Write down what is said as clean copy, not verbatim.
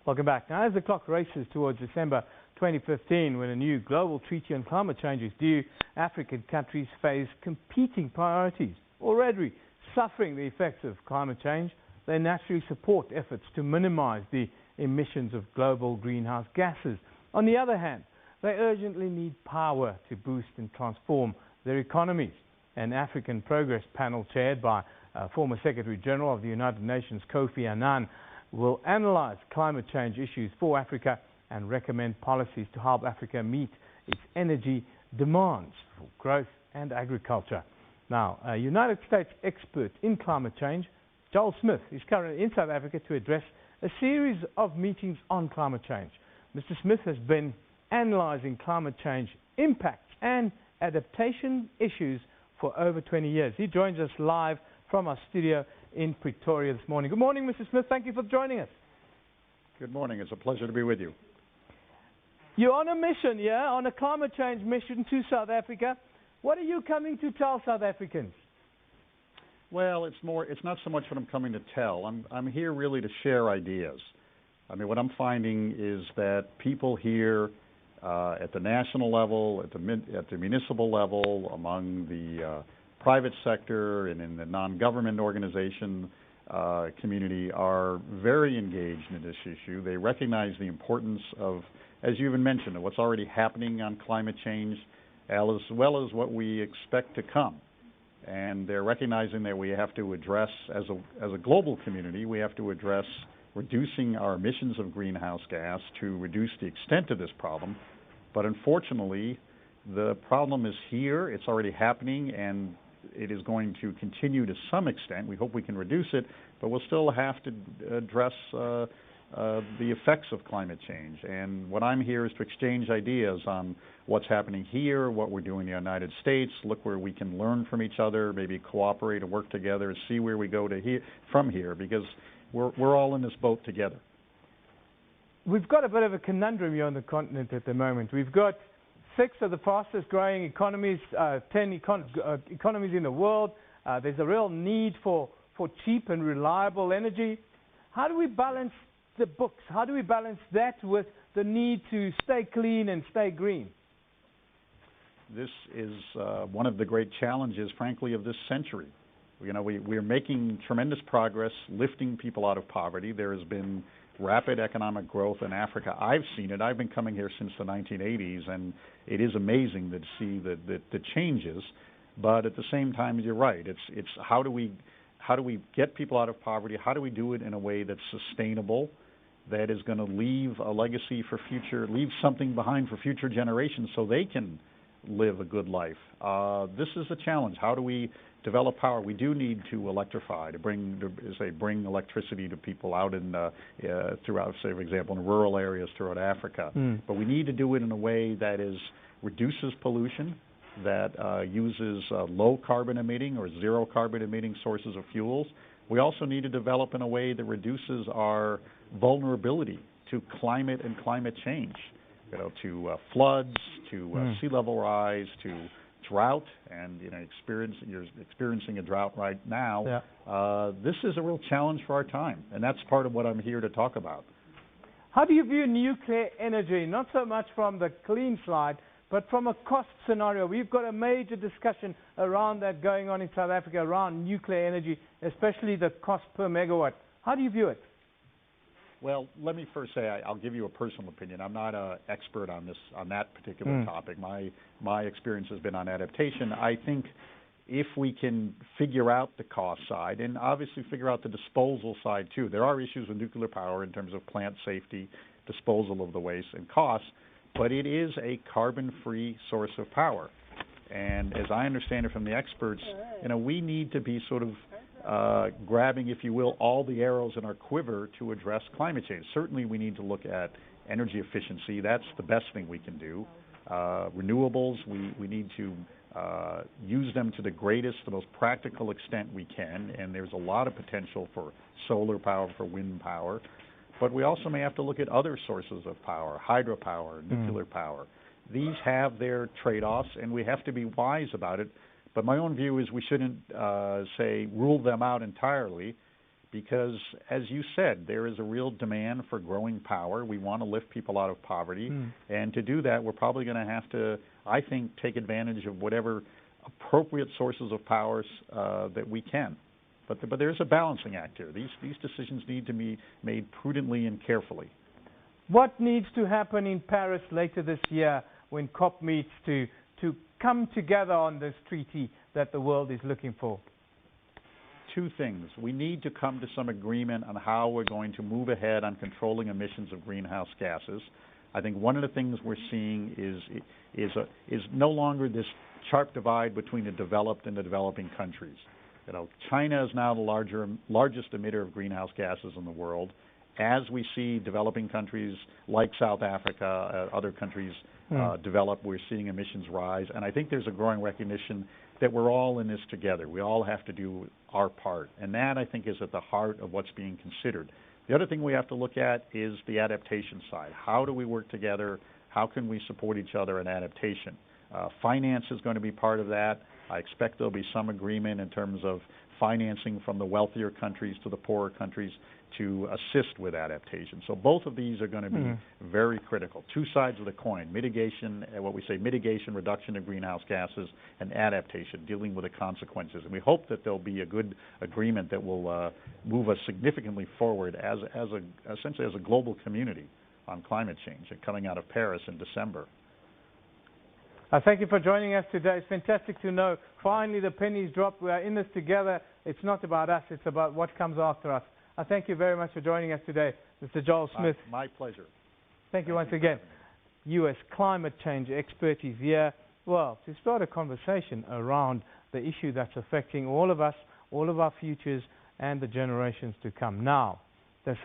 Welcome back. Now, as the clock races towards December 2015, when a new global treaty on climate change is due, African countries face competing priorities. Already suffering the effects of climate change, they naturally support efforts to minimize the emissions of global greenhouse gases. On the other hand, they urgently need power to boost and transform their economies. An African Progress panel chaired by former Secretary General of the United Nations, Kofi Annan, will analyze climate change issues for Africa and recommend policies to help Africa meet its energy demands for growth and agriculture. Now, a United States expert in climate change, Joel Smith, is currently in South Africa to address a series of meetings on climate change. Mr. Smith has been analyzing climate change impacts and adaptation issues for over 20 years. He joins us live from our studio in Pretoria this morning. Good morning, Mr. Smith. Thank you for joining us. Good morning. It's a pleasure to be with you. You're on a mission, yeah, on a climate change mission to South Africa. What are you coming to tell South Africans? Well, it's not so much what I'm coming to tell. I'm here really to share ideas. I mean, what I'm finding is that people here at the national level, at the municipal level, among the private sector and in the non-government organization community are very engaged in this issue. They recognize the importance of, as you even mentioned, of what's already happening on climate change, as well as what we expect to come. And they're recognizing that we have to address, as a global community, we have to address reducing our emissions of greenhouse gas to reduce the extent of this problem. But unfortunately, the problem is here, it's already happening, and it is going to continue to some extent. We hope we can reduce it, but we'll still have to address the effects of climate change. And what I'm here is to exchange ideas on what's happening here, what we're doing in the United States, look where we can learn from each other, maybe cooperate and work together, see where we go from here, because we're all in this boat together. We've got a bit of a conundrum here on the continent at the moment. We've got 6 of the fastest growing economies, 10 economies in the world. There's a real need for cheap and reliable energy. How do we balance the books? How do we balance that with the need to stay clean and stay green? This is one of the great challenges, frankly, of this century. You know, we're making tremendous progress lifting people out of poverty. There has been rapid economic growth in Africa. I've seen it. I've been coming here since the 1980s, and it is amazing to see the changes. But at the same time, you're right. It's how do we get people out of poverty? How do we do it in a way that's sustainable, that is going to leave a legacy for leave something behind for future generations so they can live a good life? This is a challenge. How do we develop power? We do need to electrify, to bring electricity to people out in throughout, say, for example, in rural areas throughout Africa. But we need to do it in a way that reduces pollution, that uses low carbon emitting or zero carbon emitting sources of fuels. We also need to develop in a way that reduces our vulnerability to climate and climate change, to floods, to sea level rise, to drought, and you're experiencing a drought right now. Yeah. This is a real challenge for our time, and that's part of what I'm here to talk about. How do you view nuclear energy, not so much from the clean side, but from a cost scenario? We've got a major discussion around that going on in South Africa around nuclear energy, especially the cost per megawatt. How do you view it? Well, let me first say I'll give you a personal opinion. I'm not an expert on that particular topic. My experience has been on adaptation. I think if we can figure out the cost side and obviously figure out the disposal side too. There are issues with nuclear power in terms of plant safety, disposal of the waste, and costs, but it is a carbon-free source of power. And as I understand it from the experts, we need to be sort of grabbing, if you will, all the arrows in our quiver to address climate change. Certainly we need to look at energy efficiency. That's the best thing we can do. Renewables, we need to use them to the greatest, the most practical extent we can, and there's a lot of potential for solar power, for wind power. But we also may have to look at other sources of power, hydropower, nuclear power. These have their trade-offs, and we have to be wise about it. But my own view is we shouldn't, rule them out entirely, because, as you said, there is a real demand for growing power. We want to lift people out of poverty, and to do that, we're probably going to have to, I think, take advantage of whatever appropriate sources of powers that we can. But there's a balancing act here. These decisions need to be made prudently and carefully. What needs to happen in Paris later this year when COP meets to come together on this treaty that the world is looking for? Two things. We need to come to some agreement on how we're going to move ahead on controlling emissions of greenhouse gases. I think one of the things we're seeing is no longer this sharp divide between the developed and the developing countries. You know, China is now the largest emitter of greenhouse gases in the world. As we see developing countries like South Africa, other countries develop, we're seeing emissions rise. And I think there's a growing recognition that we're all in this together. We all have to do our part. And that, I think, is at the heart of what's being considered. The other thing we have to look at is the adaptation side. How do we work together? How can we support each other in adaptation? Finance is going to be part of that. I expect there'll be some agreement in terms of financing from the wealthier countries to the poorer countries to assist with adaptation. So both of these are going to be very critical. Two sides of the coin: mitigation, what we say, mitigation, reduction of greenhouse gases, and adaptation, dealing with the consequences. And we hope that there'll be a good agreement that will move us significantly forward essentially as a global community on climate change, coming out of Paris in December. Thank you for joining us today. It's fantastic to know finally the pennies dropped. We are in this together. It's not about us, it's about what comes after us. I thank you very much for joining us today, Mr. Joel Smith. My pleasure. Thank you once again. U.S. climate change expert is here, well, to start a conversation around the issue that's affecting all of us, all of our futures, and the generations to come. Now, the